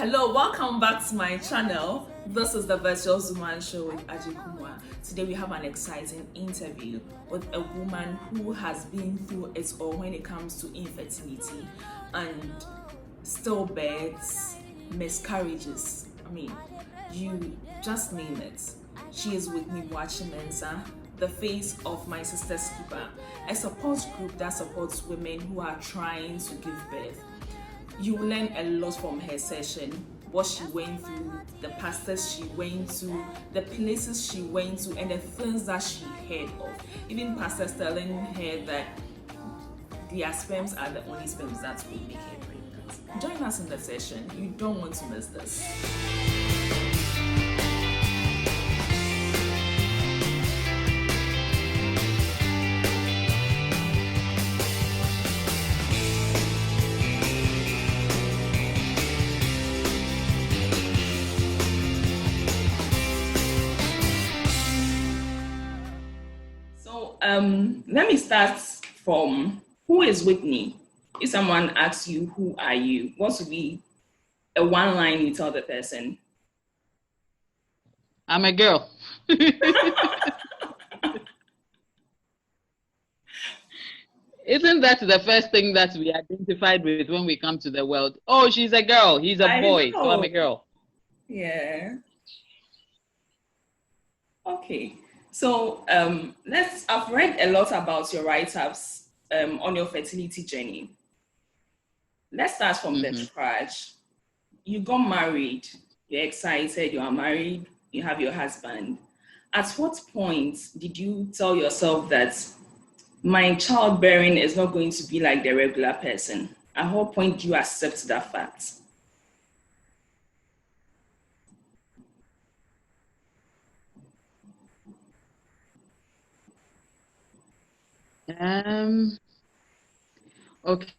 Hello, welcome back to my channel. This is the Virtual Woman Show with Agyekumwaa. Today we have an exciting interview with a woman who has been through it all when it comes to infertility and stillbirths, miscarriages. I mean, you just name it. She is Whitney, the face of My Sister's Keeper, a support group that supports women who are trying to give birth. You will learn a lot from her session, what she went through, the pastors she went to, the places she went to, and the things that she heard of. Even pastors telling her that their sperms are the only sperms that will make her pregnant. Join us in the session. You don't want to miss this. Let me start from who is Whitney? If someone asks you, who are you? What would be a one line you tell the person? I'm a girl. Isn't that the first thing that we identified with when we come to the world? Oh, she's a girl, he's a boy, so I'm a girl. Yeah. Okay. So I've read a lot about your write-ups on your fertility journey. Let's start from the scratch. You got married, you're excited, you are married, you have your husband. At what point did you tell yourself that my childbearing is not going to be like the regular person? At what point do you accept that fact? Okay.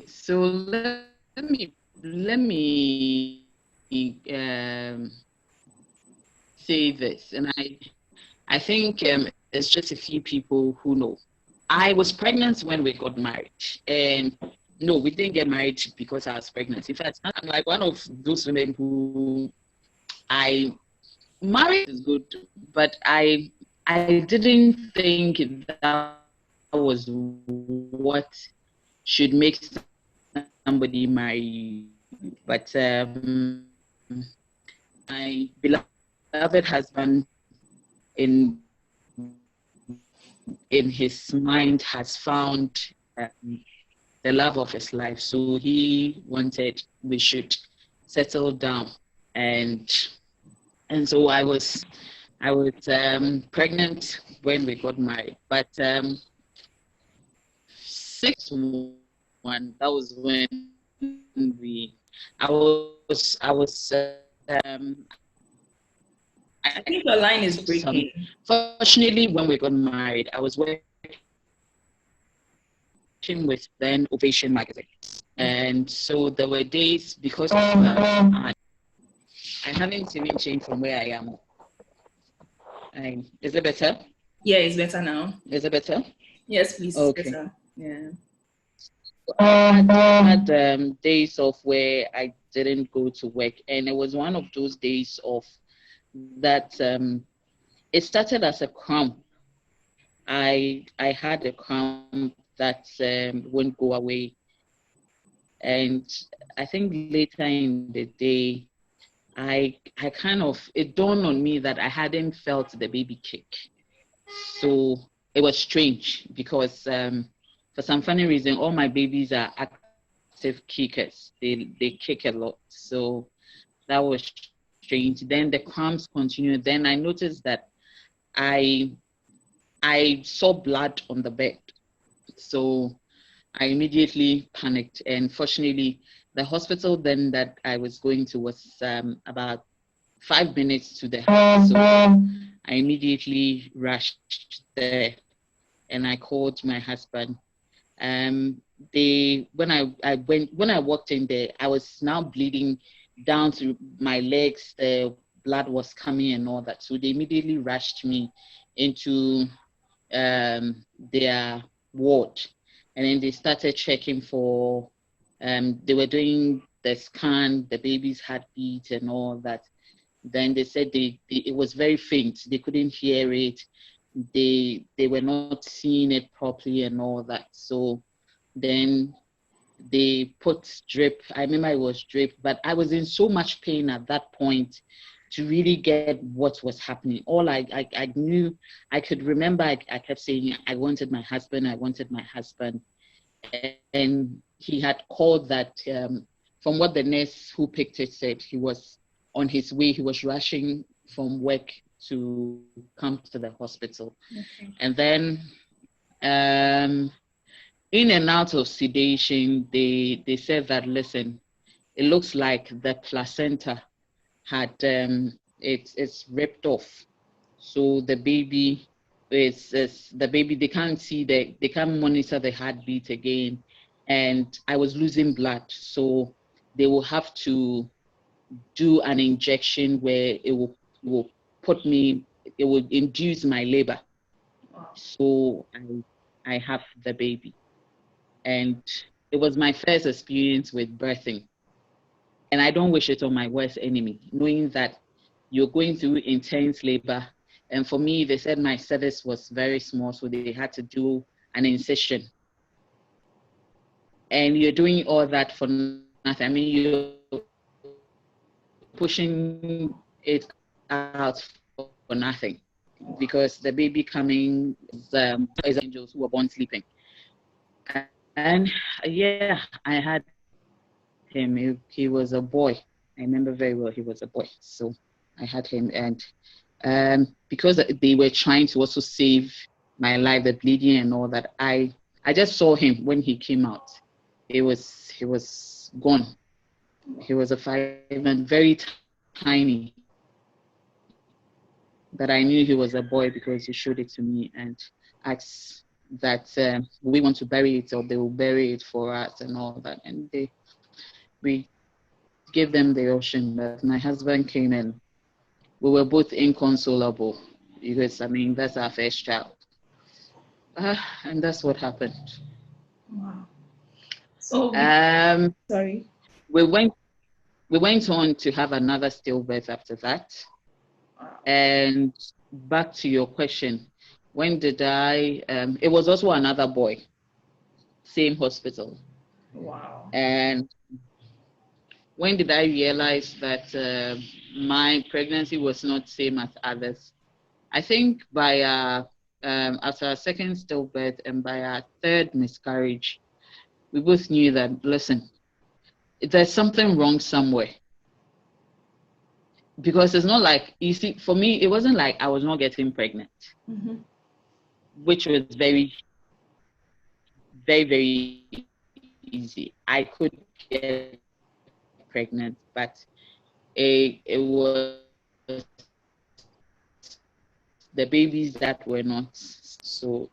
So let me say this, and I think it's just a few people who know. I was pregnant when we got married, and no, we didn't get married because I was pregnant. In fact, I'm like one of those women who marriage is good, but I didn't think that was what should make somebody marry. But my beloved husband, in his mind, has found the love of his life. So he wanted we should settle down, and so I was pregnant when we got married. But 6 months, that was when I think your line is breaking. Fortunately, when we got married, I was working with then Ovation magazine, and so there were days because of I haven't even changed from where I am. Is it better? Yeah, it's better now. Is it better? Yes, please. Okay. It's better. Yeah. I had days of where I didn't go to work, and it was one of those days of that. It started as a cramp. I had a cramp that wouldn't go away, and I think later in the day, it dawned on me that I hadn't felt the baby kick. So it was strange because for some funny reason, all my babies are active kickers. They kick a lot. So that was strange. Then the cramps continued. Then I noticed that I saw blood on the bed. So I immediately panicked. And fortunately, the hospital then that I was going to was about 5 minutes to the house. So I immediately rushed there and I called my husband. When I walked in there, I was now bleeding down to my legs. The blood was coming and all that. So they immediately rushed me into their ward, and then they started checking for They were doing the scan, the baby's heartbeat and all that. Then they said it was very faint. They couldn't hear it. They were not seeing it properly and all that. So then they put drip. I remember it was drip, but I was in so much pain at that point to really get what was happening. All I knew, I could remember, I kept saying, I wanted my husband, I wanted my husband. And he had called that, from what the nurse who picked it said, he was on his way, he was rushing from work to come to the hospital. Okay. And then in and out of sedation, they said that, listen, it looks like the placenta had it's ripped off. So the baby they can't see they can't monitor the heartbeat again. And I was losing blood. So they will have to do an injection where it will induce my labor. Wow. So I have the baby. And it was my first experience with birthing. And I don't wish it on my worst enemy, knowing that you're going through intense labor. And for me, they said my cervix was very small, so they had to do an incision. And you're doing all that for nothing. I mean, you're pushing it out for nothing, because the baby coming is angels who were born sleeping. And yeah, I had him. He was a boy. I remember very well, he was a boy. So I had him. And because they were trying to also save my life, the bleeding and all that, I just saw him when he came out. He was gone. He was a 5-month, very tiny. But I knew he was a boy because he showed it to me and asked that we want to bury it, or they will bury it for us and all that. And we gave them the option. But my husband came, and we were both inconsolable because, I mean, that's our first child. And that's what happened. Wow. So sorry. We went on to have another stillbirth after that. Wow. And back to your question, when did I? It was also another boy, same hospital. Wow. And when did I realize that my pregnancy was not same as others? I think by after our second stillbirth and by our third miscarriage, we both knew that, listen, there's something wrong somewhere. Because it's not like, you see, for me, it wasn't like I was not getting pregnant, which was very, very, very easy. I could get pregnant, but it was the babies that were not. So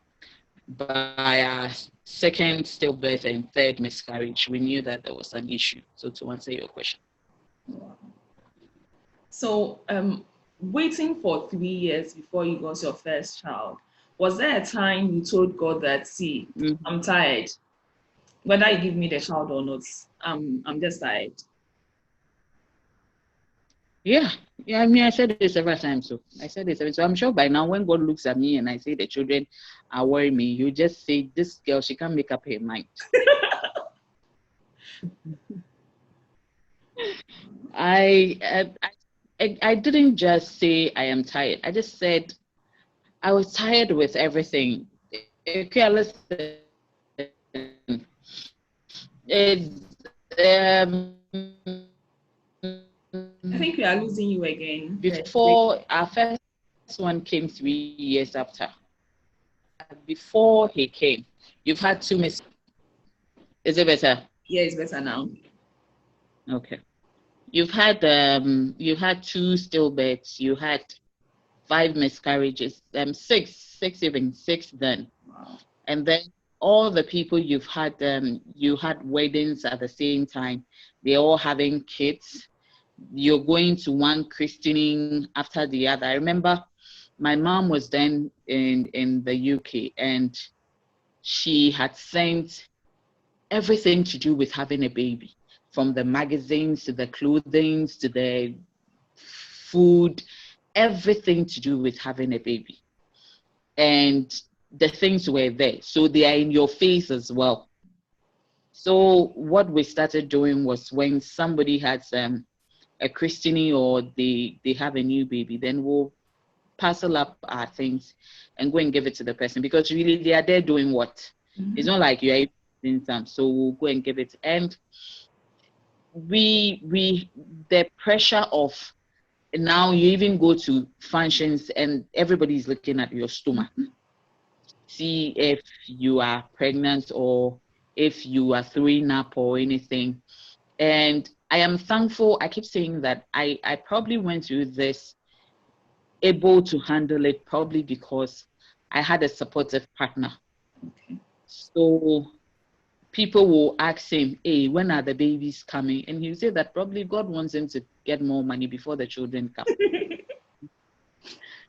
by our second stillbirth and third miscarriage, we knew that there was an issue. So to answer your question. Wow. So waiting for 3 years before you got your first child, was there a time you told God that, see, I'm tired, whether you give me the child or not, I'm just tired? Yeah, I mean, I said it several times. So I said it. So I'm sure by now, when God looks at me and I say the children are worrying me, you just say, this girl, she can't make up her mind. I didn't just say I am tired. I just said I was tired with everything. Okay, listen. I think we are losing you again. Before our first one came 3 years after. Before he came, you've had 2 miscarriages. Is it better? Yeah, it's better now. Okay. You had 2 stillbirths. You had 5 miscarriages. 6 then. Wow. And then all the people you've had, you had weddings at the same time. They're all having kids. You're going to one christening after the other. I remember my mom was then in the UK, and she had sent everything to do with having a baby, from the magazines to the clothing to the food, everything to do with having a baby. And the things were there. So they are in your face as well. So what we started doing was, when somebody has a christening or they have a new baby, then we'll parcel up our things and go and give it to the person, because really they are there doing what? It's not like you're doing some. So we'll go and give it. And the pressure of, now you even go to functions and everybody's looking at your stomach, see if you are pregnant or if you are throwing up or anything. And I am thankful. I keep saying that I probably went through this able to handle it, probably because I had a supportive partner. Okay. So people will ask him, hey, when are the babies coming? And he'll say that probably God wants him to get more money before the children come.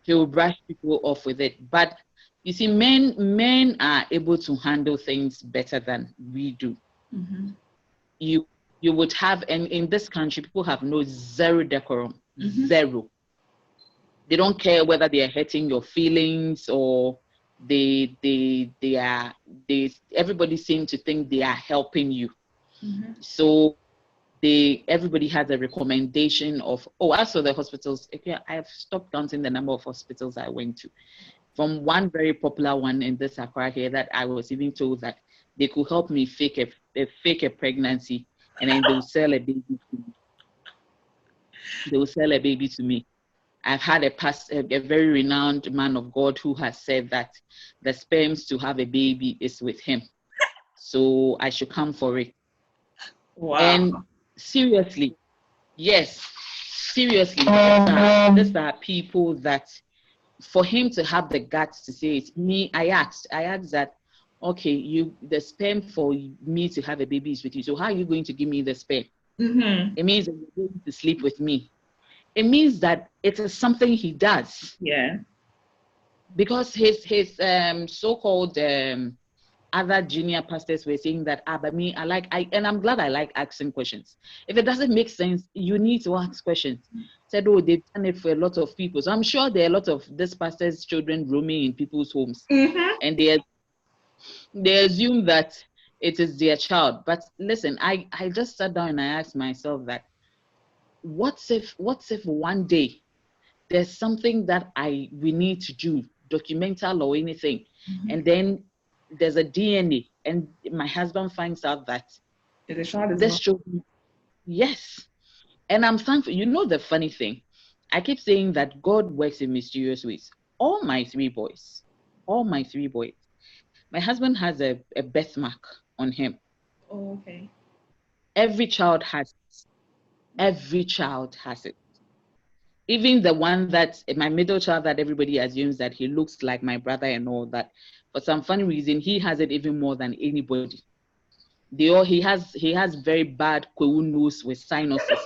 He will brush people off with it. But you see, men are able to handle things better than we do. You would have, and in this country, people have zero decorum, zero. They don't care whether they are hurting your feelings or everybody seems to think they are helping you. So everybody has a recommendation of, as for the hospitals, okay, I have stopped counting the number of hospitals I went to. From one very popular one in this Accra here, that I was even told that they could help me fake a pregnancy, and then they'll sell a baby to me. They will sell a baby to me. I've had a very renowned man of God who has said that the sperms to have a baby is with him. So I should come for it. Wow. And seriously, yes, seriously, these are people that, for him to have the guts to say it, I asked that, okay, the sperm for me to have a baby is with you. So how are you going to give me the sperm? It means that you're going to sleep with me. It means that it is something he does. Yeah. Because his so-called other junior pastors were saying that, but me, and I'm glad I like asking questions. If it doesn't make sense, you need to ask questions. Said, they've done it for a lot of people. So I'm sure there are a lot of this pastor's children roaming in people's homes. And they assume that it is their child. But listen, I just sat down and I asked myself that, what if one day there's something that we need to do, documental or anything, and then there's a DNA, and my husband finds out that this children, yes. And I'm thankful. You know, the funny thing, I keep saying that God works in mysterious ways. All my three boys, my husband has a birthmark on him. Oh, okay. Every child has it. Even the one that, my middle child, that everybody assumes that he looks like my brother and all that, for some funny reason, he has it even more than anybody. He has very bad kwewu nose with sinuses.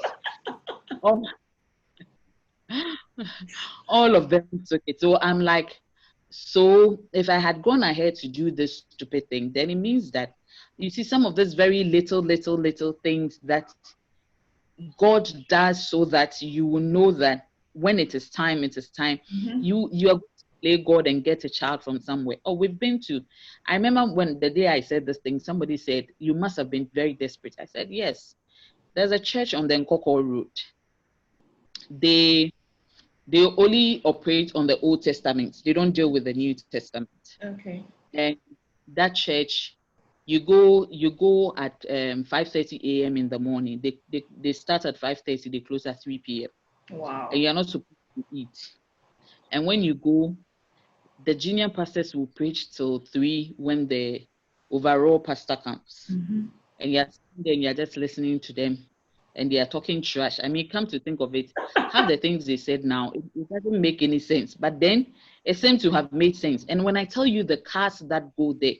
All of them took it. So I'm like, so if I had gone ahead to do this stupid thing, then it means that, you see, some of these very little things that God does, so that you will know that when it is time, it is time. You are going to play God and get a child from somewhere. I remember when the day I said this thing, somebody said, you must have been very desperate. I said, yes. There's a church on the Nkoko Road. They only operate on the Old Testament. They don't deal with the New Testament. Okay. And that church, you go at 5:30 a.m. in the morning. They start at 5:30. They close at 3 p.m. Wow. And you're not supposed to eat. And when you go, the junior pastors will preach till 3 when the overall pastor comes. And you're just listening to them, and they are talking trash. I mean, come to think of it, half the things they said now, it doesn't make any sense. But then it seems to have made sense. And when I tell you the cars that go there,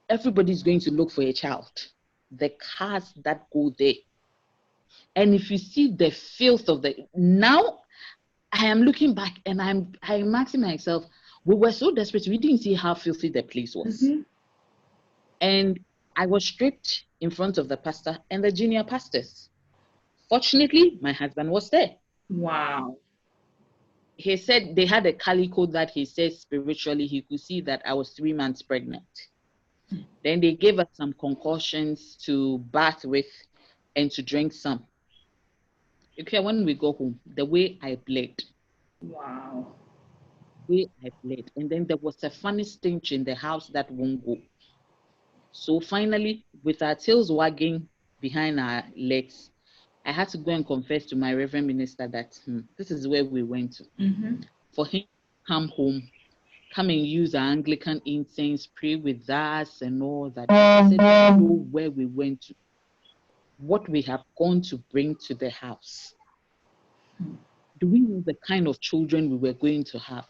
everybody's going to look for a child. The cars that go there. And if you see the filth of now I am looking back and I'm asking myself, we were so desperate, we didn't see how filthy the place was. And I was stripped in front of the pastor and the junior pastors. Fortunately, my husband was there. Wow. He said they had a calico that he said spiritually he could see that I was 3 months pregnant. Then they gave us some concoctions to bath with and to drink some. Okay, when we go home, the way I bled. Wow. The way I bled. And then there was a funny stench in the house that won't go. So finally, with our tails wagging behind our legs, I had to go and confess to my Reverend Minister that this is where we went to. For him to come home, come and use our Anglican incense, pray with us and all that. I said, I don't know where we went to, what we have gone to bring to the house. Do we know the kind of children we were going to have?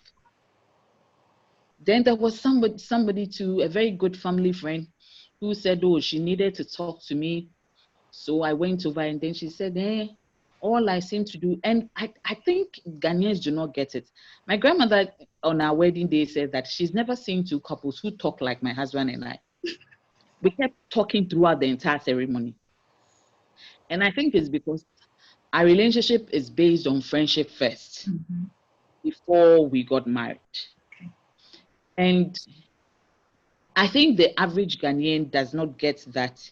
Then there was somebody to a very good family friend who said, oh, she needed to talk to me. So I went over and then she said, all I seem to do, and I think Ghanaians do not get it. My grandmother on our wedding day said that she's never seen two couples who talk like my husband and I. We kept talking throughout the entire ceremony. And I think it's because our relationship is based on friendship first before we got married. Okay. And I think the average Ghanaian does not get that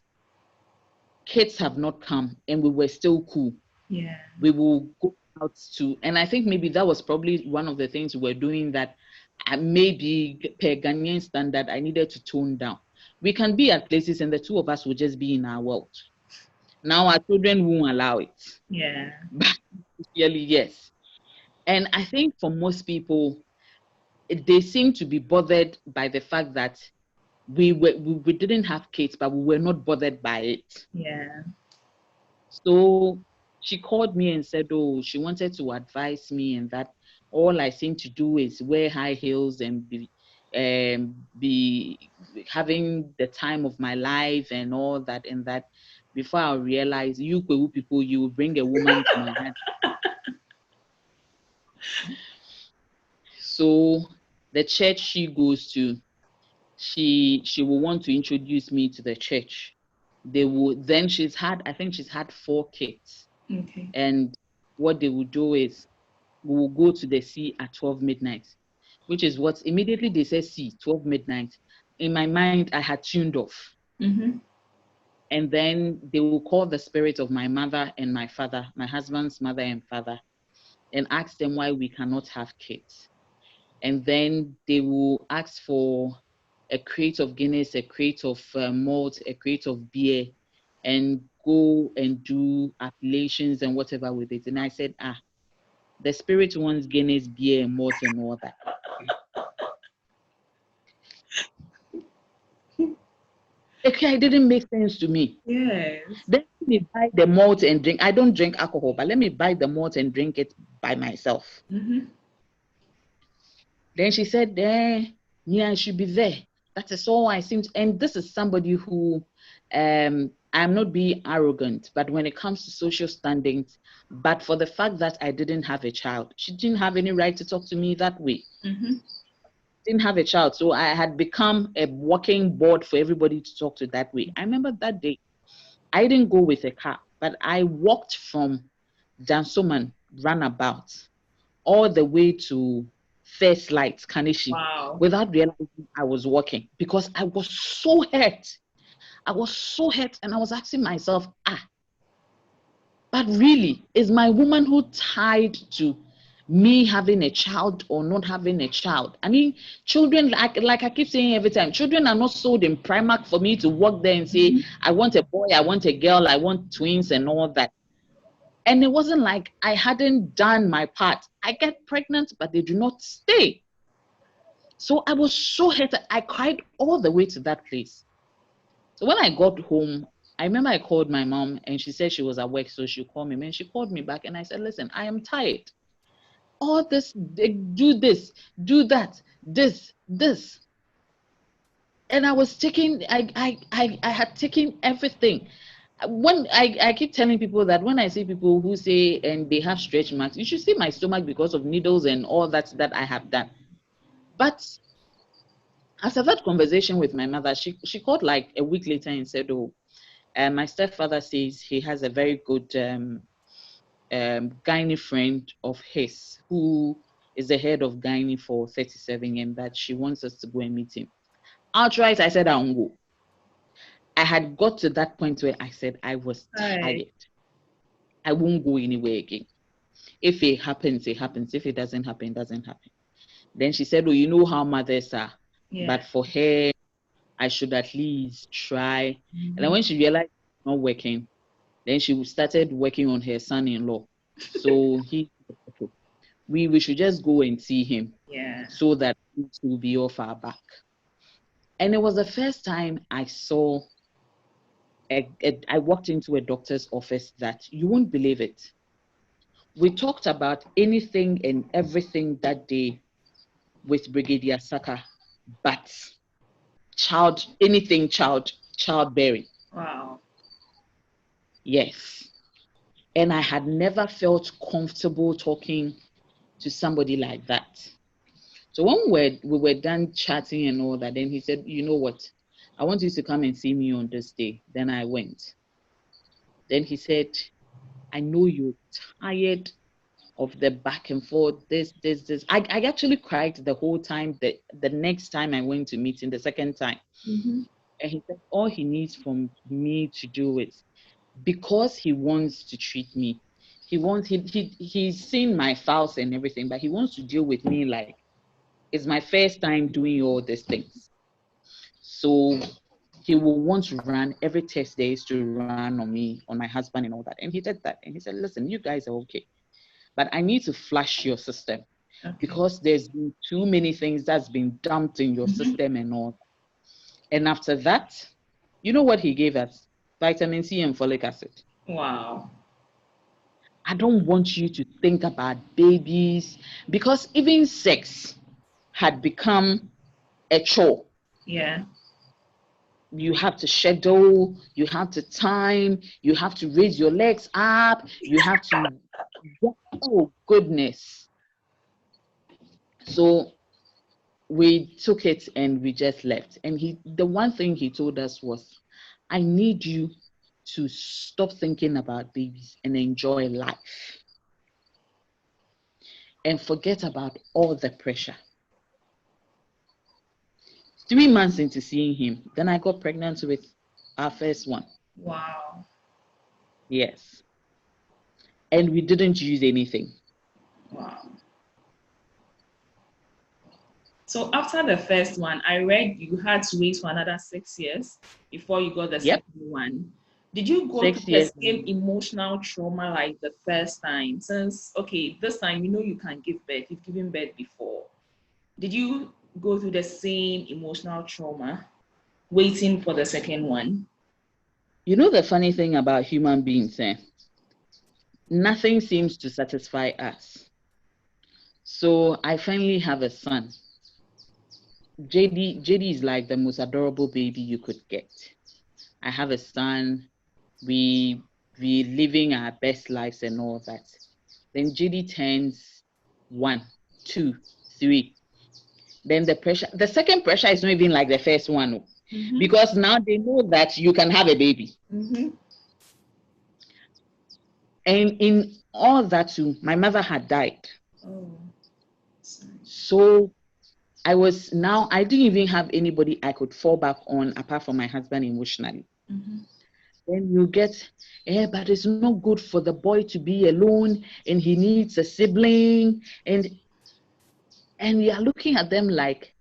kids have not come and we were still cool. Yeah. We will go out to, and I think maybe that was probably one of the things we were doing that maybe per Ghanaian standard, I needed to tone down. We can be at places and the two of us will just be in our world. Now our children won't allow it. Yeah. But really, yes. And I think for most people, they seem to be bothered by the fact that we didn't have kids, but we were not bothered by it. Yeah. So she called me and said, oh, she wanted to advise me and that all I seem to do is wear high heels and be having the time of my life and all that and that. Before I realize, you people, you will bring a woman to my hand. So the church she goes to, she will want to introduce me to the church. They would then I think she's had 4 kids. Okay. And what they will do is we will go to the sea at 12 midnight, which is what immediately they say sea, 12 midnight. In my mind, I had tuned off. And then they will call the spirit of my mother and my father, my husband's mother and father, and ask them why we cannot have kids. And then they will ask for a crate of Guinness, a crate of malt, a crate of beer, and go and do appellations and whatever with it. And I said, the spirit wants Guinness, beer, and malt and all that. Okay, it didn't make sense to me. Yes. Then let me buy the malt and drink. I don't drink alcohol, but let me buy the malt and drink it by myself. Then she said, I should be there. That is all I seem to. And this is somebody who, I'm not being arrogant, but when it comes to social standings, but for the fact that I didn't have a child, she didn't have any right to talk to me that way. Didn't have a child. So I had become a walking board for everybody to talk to that way. I remember that day, I didn't go with a car, but I walked from Dansoman runabout all the way to First Light, Kanishi, without realizing I was walking because I was so hurt. I was so hurt and I was asking myself, but really, is my womanhood tied to me having a child or not having a child? I mean, children, like I keep saying every time, children are not sold in Primark for me to walk there and say, I want a boy, I want a girl, I want twins and all that. And it wasn't like I hadn't done my part. I get pregnant, but they do not stay. So I was so hurt. I cried all the way to that place. So when I got home, I remember I called my mom and she said she was at work, so she called me. And she called me back and I said, listen, I am tired. All this, do this, do that, this. And I was taking, I had taken everything. When I keep telling people that when I see people who say and they have stretch marks, you should see my stomach because of needles and all that I have done. But After that conversation with my mother, she called like a week later and said, "Oh, my stepfather says he has a very good gynae friend of his who is the head of gynae for 37, and that she wants us to go and meet him." Outright, I said I won't go. I had got to that point where I said I was tired. I won't go anywhere again. If it happens, it happens. If it doesn't happen, it doesn't happen. Then she said, "Oh, you know how mothers are. Yeah. But for her, I should at least try." Mm-hmm. And then when she realized it's not working, then she started working on her son-in-law. So we should just go and see him. Yeah. So that it will be off our back. And it was the first time I saw I walked into a doctor's office that you won't believe it. We talked about anything and everything that day with Brigadier Saka, but childbearing. Wow. Yes. And I had never felt comfortable talking to somebody like that. So when we were done chatting and all that, then he said, "You know what? I want you to come and see me on this day." Then I went. Then he said, "I know you're tired of the back and forth, this. I actually cried the whole time, the next time I went to meet him, the second time. Mm-hmm. And he said, all he needs from me to do is, because he wants to treat me, he's seen my files and everything, but he wants to deal with me like it's my first time doing all these things. So he will want to run every test there is to run on me, on my husband and all that." And he did that. And he said, "Listen, you guys are okay, but I need to flush your system because there's been too many things that's been dumped in your system and all." And after that, you know what he gave us? Vitamin C and folic acid. Wow. I don't want you to think about babies, because even sex had become a chore. Yeah. You have to schedule, you have to time, you have to raise your legs up, you have to, oh goodness. So we took it and we just left. And the one thing he told us was, "I need you to stop thinking about babies and enjoy life. And forget about all the pressure." 3 months into seeing him, then I got pregnant with our first one. Wow. Yes. And we didn't use anything. Wow. So after the first one, I read you had to wait for another 6 years before you got the second one. Did you go 6 through the years. same emotional trauma like the first time? Since, okay, this time you know you can give birth. You've given birth before. Did you go through the same emotional trauma waiting for the second one? You know the funny thing about human beings, nothing seems to satisfy us. So I finally have a son. JD is like the most adorable baby you could get. I have a son. We living our best lives and all that. Then JD turns 1, 2, 3. Then the second pressure is not even like the first one, because now they know that you can have a baby. And in all that too, my mother had died. Oh, sorry. So I didn't even have anybody I could fall back on apart from my husband emotionally. Then you get, but it's not good for the boy to be alone and he needs a sibling. And you're looking at them like,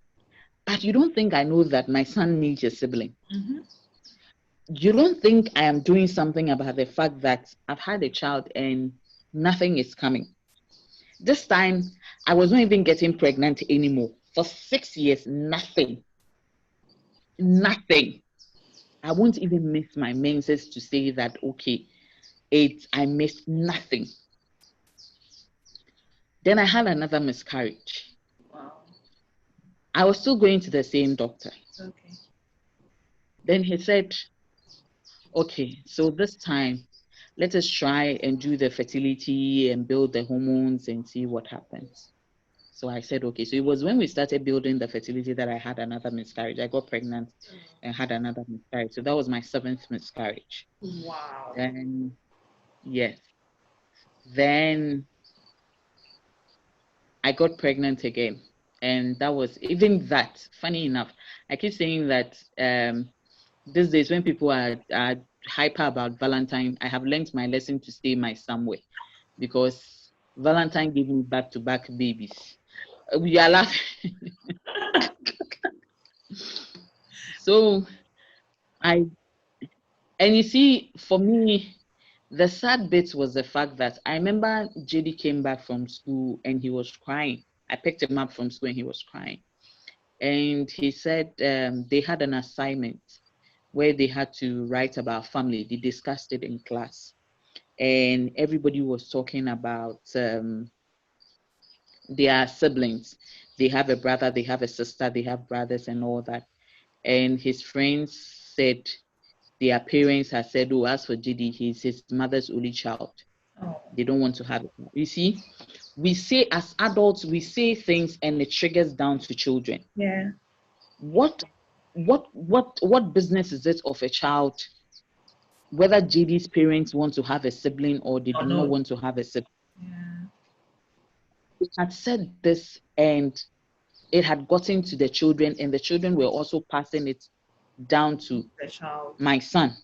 but you don't think I know that my son needs a sibling? You don't think I am doing something about the fact that I've had a child and nothing is coming? This time, I was not even getting pregnant anymore. For 6 years, nothing. I won't even miss my menses to say that, okay, I missed nothing. Then I had another miscarriage. Wow. I was still going to the same doctor. Okay. Then he said, okay, so this time, let us try and do the fertility and build the hormones and see what happens. So I said, okay. So it was when we started building the fertility that I had another miscarriage. I got pregnant and had another miscarriage. So that was my 7th miscarriage. Wow. Then, yes. Then I got pregnant again. And that was even that, funny enough. I keep saying that these days when people are hyper about Valentine, I have learned my lesson to stay my somewhere, because Valentine gave me back-to-back babies. We are laughing. So and you see, for me, the sad bit was the fact that I remember JD came back from school and he was crying. I picked him up from school and he was crying. And he said they had an assignment where they had to write about family. They discussed it in class. And everybody was talking about their siblings. They have a brother, they have a sister, they have brothers and all that. And his friends said their parents had said, oh, as for JD, he's his mother's only child. Oh. They don't want to have it. You see, we say as adults, we say things and it triggers down to children. Yeah. What business is it of a child whether JD's parents want to have a sibling or they do not want to have a sibling? Yeah. They had said this and it had gotten to the children, and the children were also passing it down to The child. my son.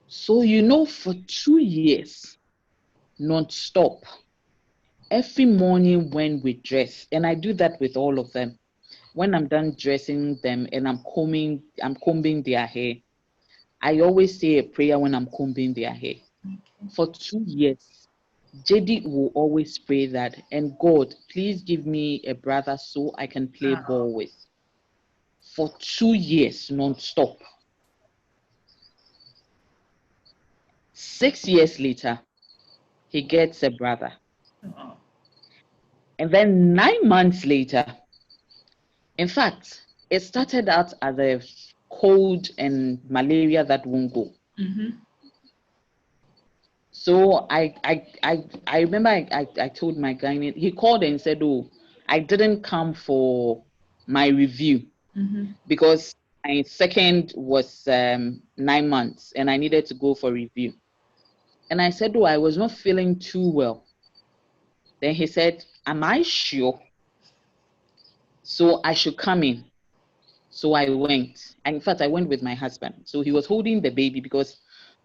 So, for 2 years, non-stop, every morning when we dress, and I do that with all of them, when I'm done dressing them and I'm combing their hair, I always say a prayer when I'm combing their hair. Okay. For 2 years, JD will always pray that, and God, please give me a brother so I can play ball with. For 2 years, non-stop. 6 years later, he gets a brother. Oh. And then 9 months later, in fact, it started out as a cold and malaria that won't go. Mm-hmm. So I remember I told my gynae, he called and said, oh, I didn't come for my review because my second was 9 months and I needed to go for review. And I said, oh, I was not feeling too well. Then he said, am I sure? So I should come in. So I went. And in fact, I went with my husband. So he was holding the baby because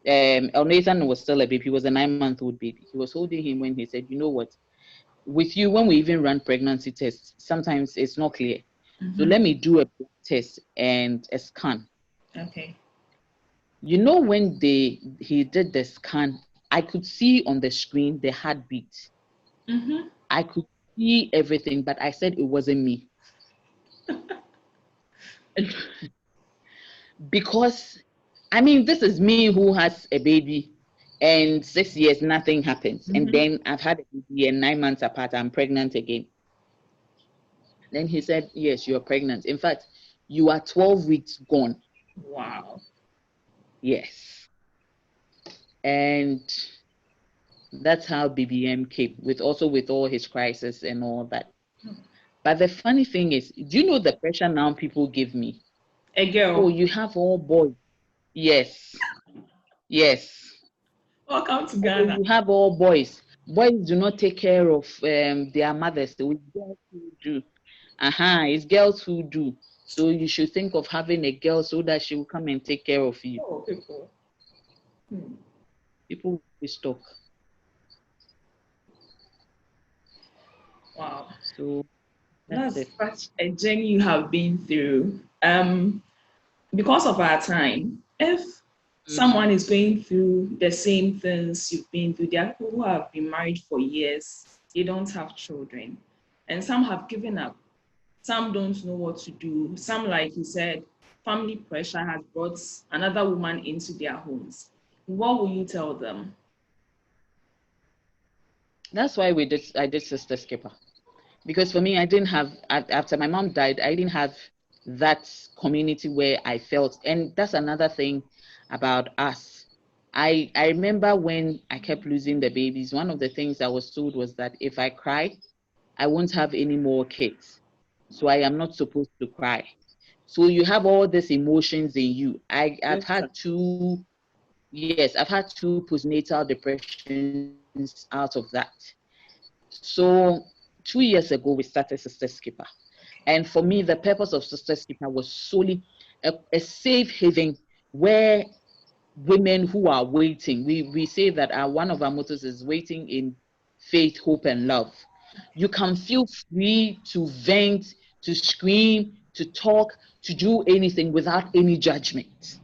Nathan was still a baby. He was a 9-month-old baby. He was holding him when he said, you know what? With you, when we even run pregnancy tests, sometimes it's not clear. So let me do a blood test and a scan. Okay. When he did the scan, I could see on the screen the heartbeat. I could see everything, but I said it wasn't me. Because, this is me who has a baby and 6 years, nothing happens. And then I've had a baby and 9 months apart, I'm pregnant again. Then he said, yes, you're pregnant. In fact, you are 12 weeks gone. Wow. Yes. And that's how BBM came, with all his crisis and all that. But the funny thing is, do you know the pressure now people give me? A girl. Oh, you have all boys. Yes. Welcome to Ghana. Oh, you have all boys. Boys do not take care of their mothers. So it's girls who do. It's girls who do. So you should think of having a girl so that she will come and take care of you. Oh, people. People will talk. Wow. So that's such a journey you have been through. Because of our time, if someone is going through the same things you've been through, there are people who have been married for years, they don't have children, and some have given up. Some don't know what to do. Some, like you said, family pressure has brought another woman into their homes. What will you tell them? That's why I did Sister Skipper. Because for me, I didn't have, after my mom died, I didn't have that community where I felt. And that's another thing about us. I remember when I kept losing the babies, one of the things I was told was that if I cry, I won't have any more kids. So I am not supposed to cry. So you have all these emotions in you. I've had two, yes, I've had two postnatal depressions out of that. So 2 years ago, we started Sisters Keeper. And for me, the purpose of Sisters Keeper was solely a safe haven where women who are waiting, we say that one of our mottos is waiting in faith, hope, and love. You can feel free to vent, to scream, to talk, to do anything without any judgment.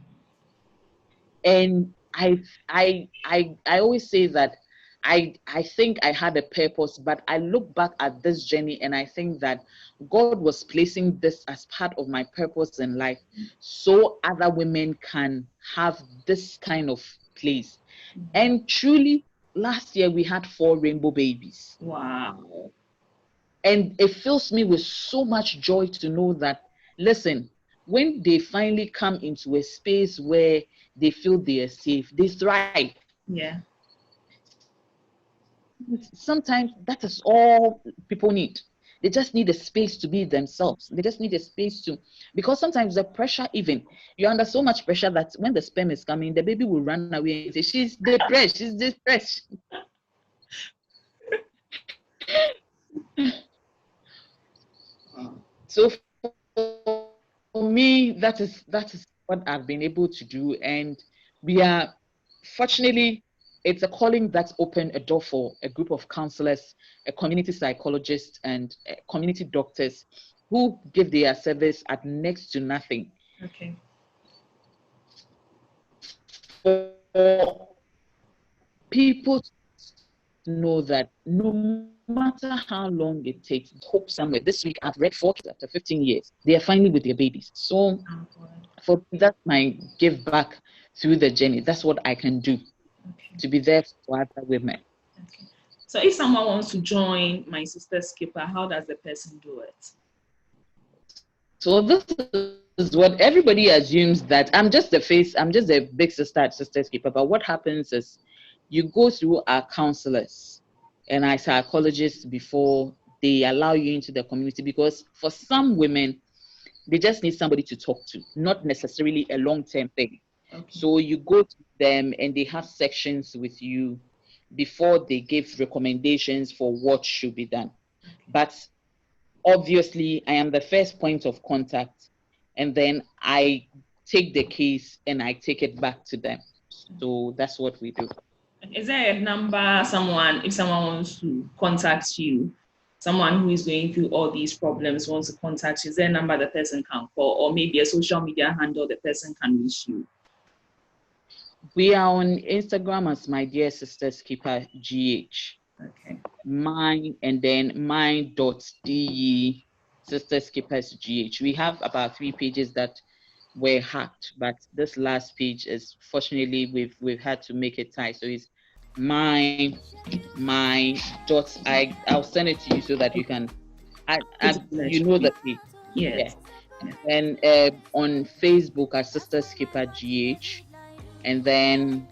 And I always say that I think I had a purpose, but I look back at this journey and I think that God was placing this as part of my purpose in life, so other women can have this kind of place. And truly, last year we had 4 rainbow babies. Wow. And it fills me with so much joy to know that, listen, when they finally come into a space where they feel they are safe, they thrive. Yeah. Sometimes that is all people need. They just need a space to be themselves. They just need a space to, because sometimes the pressure, even you're under so much pressure that when the sperm is coming, the baby will run away and say, she's depressed, she's depressed. So for me, that is what I've been able to do. And we are, fortunately, it's a calling that's opened a door for a group of counselors, a community psychologist, and community doctors who give their service at next to nothing. Okay. For people to know that no matter how long it takes, hope somewhere. This week, I've read 4 kids after 15 years. They are finally with their babies. So for that's my give back through the journey. That's what I can do. Okay. To be there for other women. Okay. So if someone wants to join my Sisters Keeper, how does the person do it? So this is what everybody assumes, that I'm just a big sister at Sisters Keeper. But what happens is you go through our counselors and our psychologists before they allow you into the community, because for some women, they just need somebody to talk to, not necessarily a long-term thing. Okay. So you go to them and they have sections with you before they give recommendations for what should be done. Okay. But obviously, I am the first point of contact, and then I take the case and I take it back to them. So that's what we do. Is there a number, if someone wants to contact you, someone who is going through all these problems wants to contact you, is there a number the person can call, or maybe a social media handle the person can reach you? We are on Instagram as My Dear Sisters Keeper GH. Okay. Mine, and then mine.de Sisters Keepers GH. We have about 3 pages that were hacked, but this last page is, fortunately, we've had to make it tight. So it's my dot. I'll send it to you so that you can you know the page. Yes. Yeah. And on Facebook at Sisters Keeper GH. And then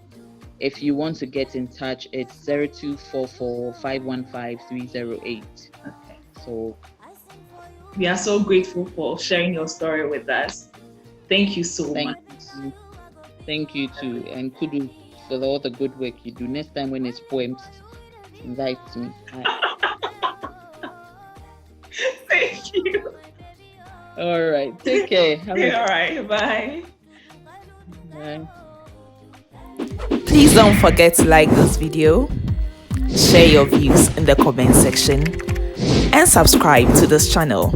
if you want to get in touch, it's 0244 515 308. Okay. So we are so grateful for sharing your story with us. Thank you so much. Thank you too, and kudos for all the good work you do. Next time when it's poems, invite me. Thank you. All right. Take care. All right. Bye. Bye. Please don't forget to like this video, share your views in the comment section, and subscribe to this channel.